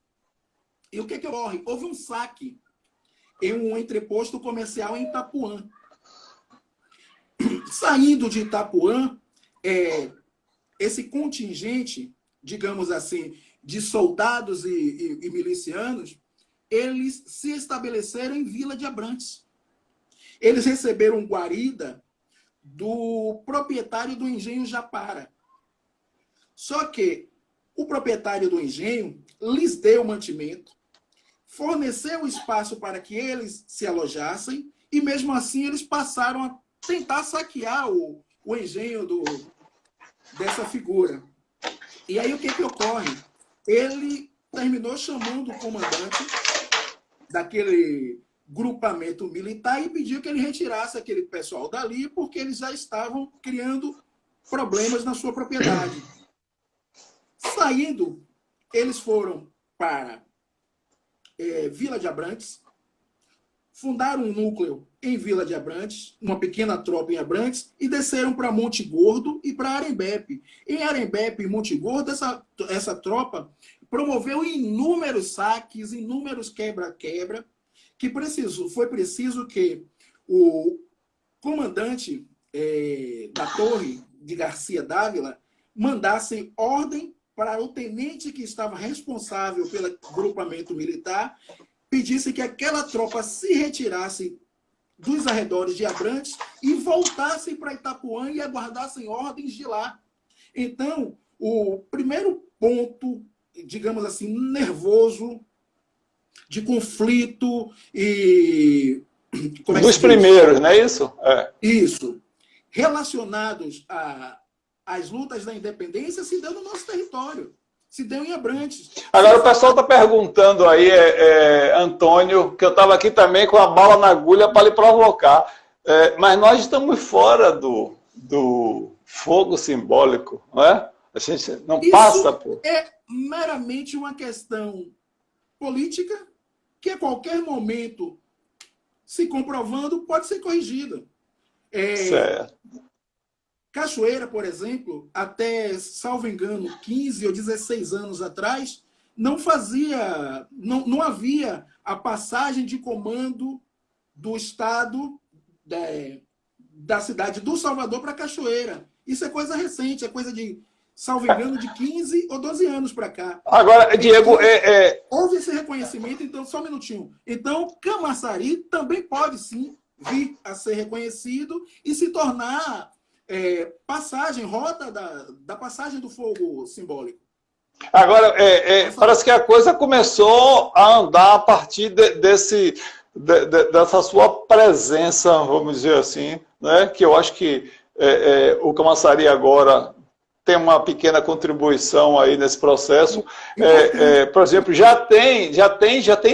E o que ocorre? Houve um saque em um entreposto comercial em Itapuã. Saindo de Itapuã, esse contingente, digamos assim, de soldados e milicianos, eles se estabeleceram em Vila de Abrantes. Eles receberam guarida do proprietário do engenho Japara. Só que o proprietário do engenho lhes deu mantimento, forneceu espaço para que eles se alojassem, e mesmo assim eles passaram a tentar saquear o engenho dessa figura. E aí o que ocorre? Ele terminou chamando o comandante daquele grupamento militar e pediu que ele retirasse aquele pessoal dali, porque eles já estavam criando problemas na sua propriedade. Saindo, eles foram para Vila de Abrantes, fundaram um núcleo em Vila de Abrantes, uma pequena tropa em Abrantes, e desceram para Monte Gordo e para Arembepe. Em Arembepe e Monte Gordo, essa tropa promoveu inúmeros saques, inúmeros quebra-quebra, que foi preciso que o comandante da Torre de Garcia Dávila mandasse ordem para o tenente que estava responsável pelo grupamento militar, pedisse que aquela tropa se retirasse dos arredores de Abrantes e voltassem para Itapuã e aguardassem ordens de lá. Então, o primeiro ponto, digamos assim, nervoso, de conflito e... Dos primeiros, não é isso? Isso. relacionados às lutas da independência se deu no nosso território, se deu em Abrantes. Agora o pessoal está perguntando aí, Antônio, que eu estava aqui também com a bala na agulha para lhe provocar, mas nós estamos fora do fogo simbólico, não é? A gente não passa por... É meramente uma questão política que a qualquer momento, se comprovando, pode ser corrigida. Certo. Cachoeira, por exemplo, até, salvo engano, 15 ou 16 anos atrás, não havia a passagem de comando do Estado da cidade do Salvador para Cachoeira. Isso é coisa recente, é coisa de, salvo engano, de 15 ou 12 anos para cá. Agora, Diego... Houve esse reconhecimento, então, só um minutinho. Então, Camaçari também pode, sim, vir a ser reconhecido e se tornar rota da passagem do fogo simbólico. Agora, parece que a coisa começou a andar a partir dessa sua presença, vamos dizer assim, né? Que eu acho que o Camaçari agora tem uma pequena contribuição aí nesse processo. Por exemplo, já tem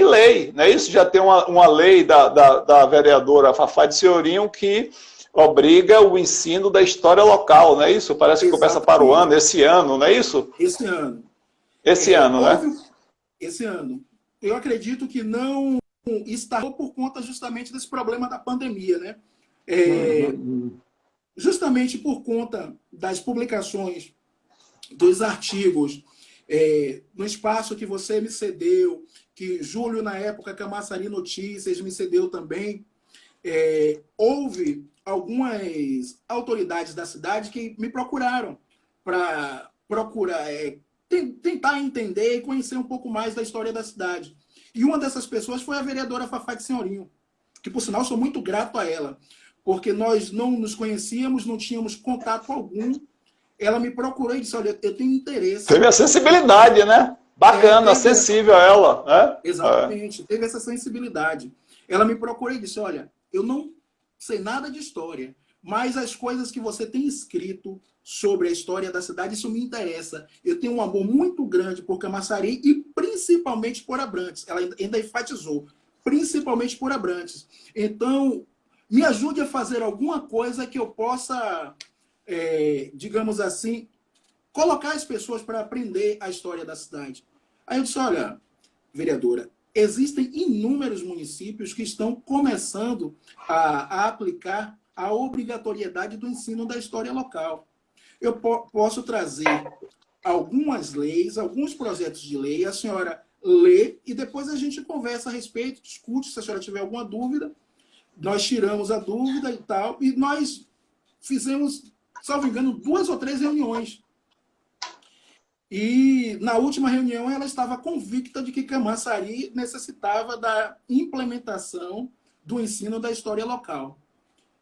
lei, não é isso? Já tem uma lei da vereadora Fafá de Senhorinho que obriga o ensino da história local, não é isso? Parece que começa para o ano, esse ano, não é isso? Esse ano. Esse ano, né? Esse ano. Eu acredito que não está por conta justamente desse problema da pandemia, né? Justamente por conta das publicações, dos artigos, no espaço que você me cedeu, que Júlio, na época, Camaçari Notícias, me cedeu também, houve algumas autoridades da cidade que me procuraram para tentar entender e conhecer um pouco mais da história da cidade. E uma dessas pessoas foi a vereadora Fafá de Senhorinho, que, por sinal, sou muito grato a ela, porque nós não nos conhecíamos, não tínhamos contato algum. Ela me procurou e disse, olha, eu tenho interesse... Teve a sensibilidade, né? Bacana, sensível a ela. Né? Exatamente, teve essa sensibilidade. Ela me procurou e disse, olha, eu não sei nada de história, mas as coisas que você tem escrito sobre a história da cidade, isso me interessa. Eu tenho um amor muito grande por Camaçari e principalmente por Abrantes. Ela ainda enfatizou, principalmente por Abrantes. Então, me ajude a fazer alguma coisa que eu possa, digamos assim, colocar as pessoas para aprender a história da cidade. Aí eu disse, olha, vereadora, existem inúmeros municípios que estão começando a aplicar a obrigatoriedade do ensino da história local. Eu posso trazer algumas leis, alguns projetos de lei, a senhora lê e depois a gente conversa a respeito, discute, se a senhora tiver alguma dúvida, nós tiramos a dúvida e tal, e nós fizemos, salvo engano, 2 ou 3 reuniões. E na última reunião ela estava convicta de que Camaçari necessitava da implementação do ensino da história local.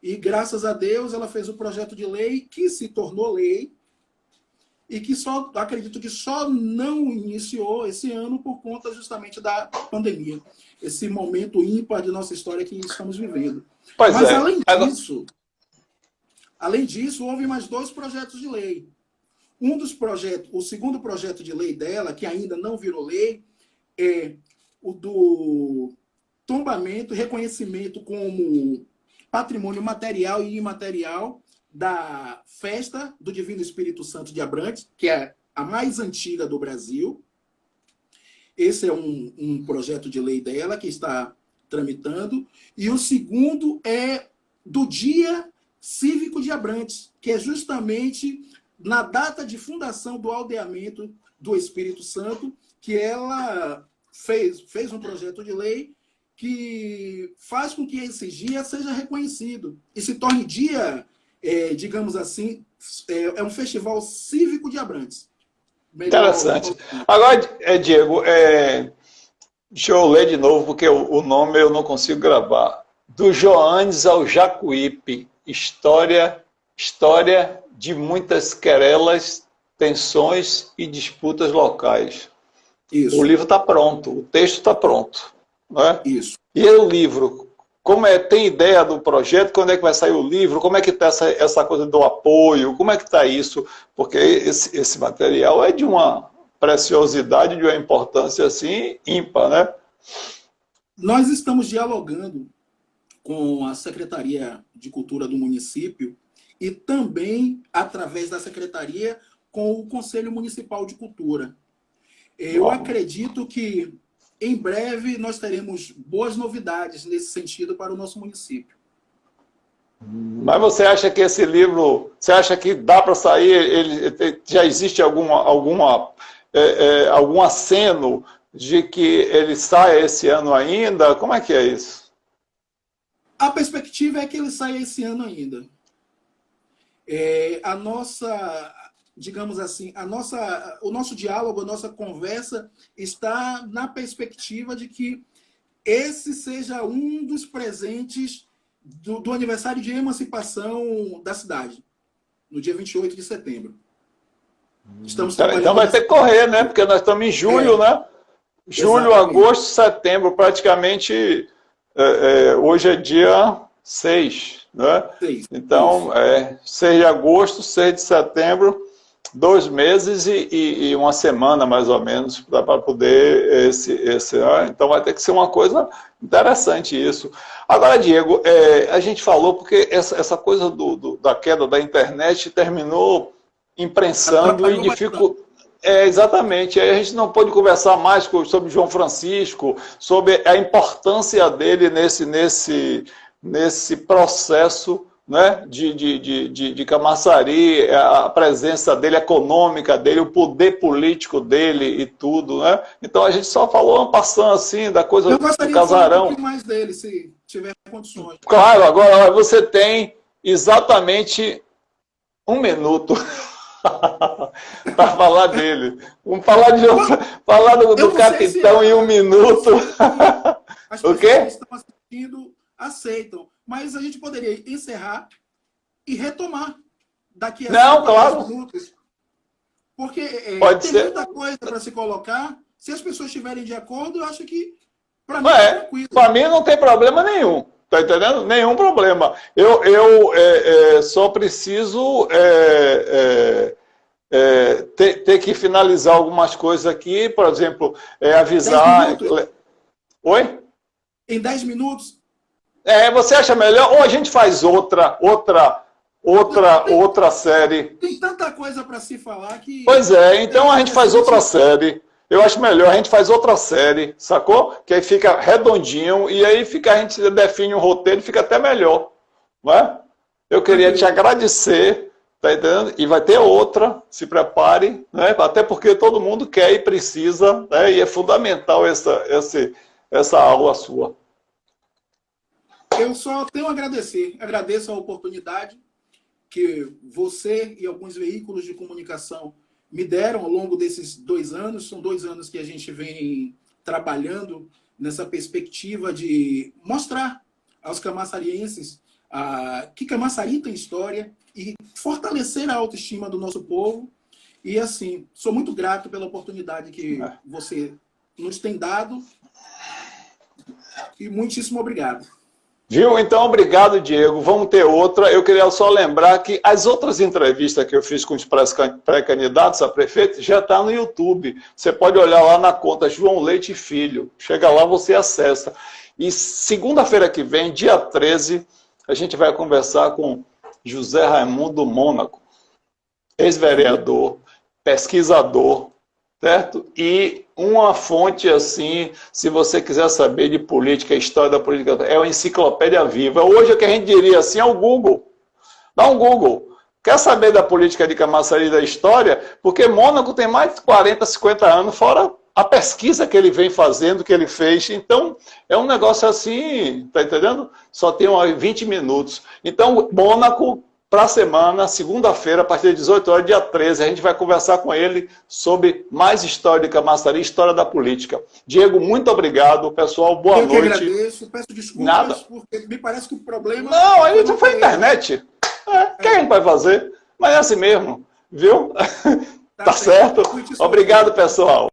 E graças a Deus ela fez o projeto de lei que se tornou lei e que acredito que só não iniciou esse ano por conta justamente da pandemia. Esse momento ímpar de nossa história que estamos vivendo. Mas além disso, houve mais 2 projetos de lei. O segundo projeto de lei dela, que ainda não virou lei, é o do tombamento e reconhecimento como patrimônio material e imaterial da festa do Divino Espírito Santo de Abrantes, que é a mais antiga do Brasil. Esse é um projeto de lei dela que está tramitando. E o segundo é do Dia Cívico de Abrantes, que é justamente na data de fundação do aldeamento do Espírito Santo, que ela fez um projeto de lei que faz com que esse dia seja reconhecido e se torne dia, digamos assim, um festival cívico de Abrantes. Interessante. Agora, Diego, deixa eu ler de novo, porque o nome eu não consigo gravar. Do Joanes ao Jacuípe, história de muitas querelas, tensões e disputas locais. Isso. O livro está pronto, o texto está pronto. Não é? Isso. E o livro, tem ideia do projeto? Quando é que vai sair o livro? Como é que está essa coisa do apoio? Como é que está isso? Porque esse material é de uma preciosidade, de uma importância assim ímpar, né? Nós estamos dialogando com a Secretaria de Cultura do município e também, através da Secretaria, com o Conselho Municipal de Cultura. Eu acredito que, em breve, nós teremos boas novidades nesse sentido para o nosso município. Mas você acha que esse livro, você acha que dá para sair, já existe algum aceno de que ele saia esse ano ainda? Como é que é isso? A perspectiva é que ele saia esse ano ainda. A nossa, digamos assim, o nosso diálogo, a nossa conversa está na perspectiva de que esse seja um dos presentes do aniversário de emancipação da cidade, no dia 28 de setembro. Estamos Então vai ter que correr, né? Porque nós estamos em julho, né? Julho, exatamente. Agosto, setembro, praticamente, hoje é dia 6, né? 6. Então, 6 de agosto, 6 de setembro, 2 meses e uma semana, mais ou menos, para poder então vai ter que ser uma coisa interessante isso. Agora, Diego, a gente falou porque essa coisa da queda da internet terminou imprensando e dificultando. Exatamente. Aí a gente não pôde conversar mais sobre João Francisco, sobre a importância dele nesse processo, né, de Camaçari, a presença dele econômica dele, o poder político dele e tudo, né? Então a gente só falou passando assim da coisa do casarão. Eu gostaria de falar um pouquinho mais dele, se tiver condições. Claro, agora você tem exatamente 1 minuto para falar dele. Vamos falar do capitão em 1 minuto. As pessoas que estão assistindo aceitam, mas a gente poderia encerrar e retomar daqui a 10 minutos. Porque tem muita coisa para se colocar. Se as pessoas estiverem de acordo, eu acho que para mim é tranquilo. Para mim não tem problema nenhum. Tá entendendo? Nenhum problema. Eu só preciso ter que finalizar algumas coisas aqui, por exemplo, avisar... Oi? Em 10 minutos? Você acha melhor? Ou a gente faz outra série? Tem tanta coisa para se falar que... Pois então a gente faz outra série. Eu acho melhor, a gente faz outra série, sacou? Que aí fica redondinho e aí a gente define um roteiro e fica até melhor. Não é? Eu queria te agradecer, tá entendendo? E vai ter outra, se prepare, né? Até porque todo mundo quer e precisa, né? E é fundamental essa aula sua. Eu só tenho a agradecer. Agradeço a oportunidade que você e alguns veículos de comunicação me deram ao longo desses 2 anos. São 2 anos que a gente vem trabalhando nessa perspectiva de mostrar aos camaçarienses que Camaçari tem história e fortalecer a autoestima do nosso povo. E, assim, sou muito grato pela oportunidade que você nos tem dado. E muitíssimo obrigado. Viu? Então, obrigado, Diego. Vamos ter outra. Eu queria só lembrar que as outras entrevistas que eu fiz com os pré-candidatos a prefeito já estão no YouTube. Você pode olhar lá na conta João Leite Filho. Chega lá, você acessa. E segunda-feira que vem, dia 13, a gente vai conversar com José Raimundo Mônaco, ex-vereador, pesquisador, certo? E uma fonte assim, se você quiser saber de política, história da política, é uma enciclopédia viva. Hoje o que a gente diria assim é o Google. Dá um Google. Quer saber da política de Camaçari, da história? Porque Mônaco tem mais de 40, 50 anos, fora a pesquisa que ele vem fazendo, que ele fez. Então, é um negócio assim, tá entendendo? Só tem 20 minutos. Então, Mônaco, para a semana, segunda-feira, a partir das 18 horas, dia 13, a gente vai conversar com ele sobre mais história de Camaçari, história da política. Diego, muito obrigado. Pessoal, boa noite. Eu que agradeço, peço desculpas, porque me parece que o problema... Não, a gente foi internet. O que a gente vai fazer? Mas é assim mesmo, viu? Tá certo? Obrigado, pessoal.